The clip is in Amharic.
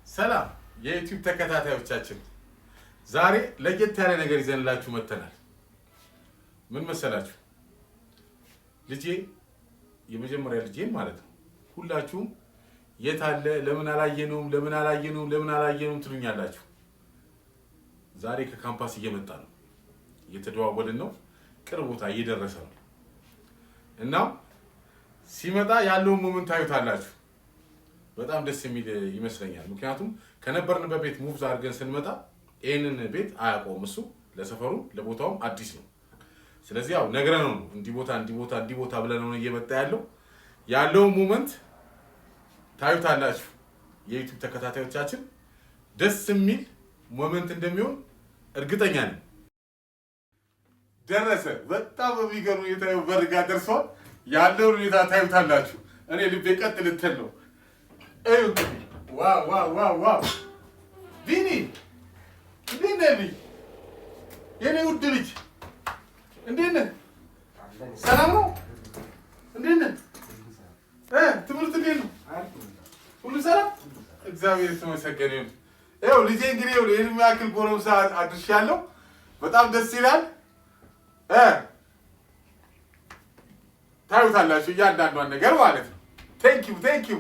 ሰላም የዩቲዩብ ተከታታዮቻችን፣ ዛሬ ለየት ያለ ነገር ይዘንላችሁ መጥተናል። ምን መሰላችሁ? ልጄ የመጀመሪያ ልጄን ማለት ነው። ሁላችሁም የት አለ ለምን አላየነውም ትሉኛላችሁ። ዛሬ ከካምፓስ እየመጣ ነው፣ እየተደዋወልን ነው፣ ቅርብ ቦታ እየደረሰ ነው እና ሲመጣ ያለውን ሞመንት ታዩታላችሁ። በጣም ደስ የሚል ይመስለኛል። ምክንያቱም ከነበርንበት ቤት ሙቭ አድርገን ስንመጣ ይሄንን ቤት አያውቀውም እሱ፣ ለሰፈሩ ለቦታውም አዲስ ነው። ስለዚህ ያው ነግረነው ነው እንዲህ ቦታ ብለነው ነው እየመጣ ያለውን ሞመንት ታዩታላችሁ። የዩቲዩብ ተከታታዮቻችን ደስ የሚል ሞመንት እንደሚሆን እርግጠኛ ነኝ። ደረሰ። በጣም በሚገርም ሁኔታ በር ጋር ደርሷል። ያለውን ሁኔታ ታዩታላችሁ። እኔ ልቤ ቀጥ ልትል ነው። ዋው ቢኒ፣ እንዴት ነህ? የኔ ውድ ልጅ እንዴት ነህ? ሰላም ነው? እንዴት ነህ? ትምህርት እንዴት ነው? ሁሉ ሰላም? እግዚአብሔር የተመሰገነ ይሁን። ይኸው ልጄ እንግዲህ ይህን የሚያክል ጎረምሳ አድርሻለሁ። በጣም ደስ ይላል። ታዩታላችሁ እያንዳንዷን ነገር ማለት ነው። ቴንኪው